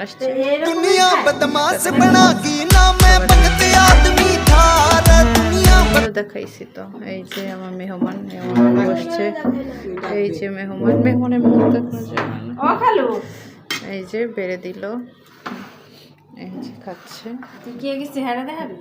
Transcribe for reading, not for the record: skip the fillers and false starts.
আসছে। दुनिया बदमाश बना की ना मैं भगत आदमी था रे दुनिया দেখাইছি তো। এই যে আমার মেহমান বসছে, এই যে মেহমানের মুখ দেখানো যায় না। ও খালু এই যে বেড়ে দিল, এই যে খাচ্ছে। তুই কে গেছিস হারা দেখাবি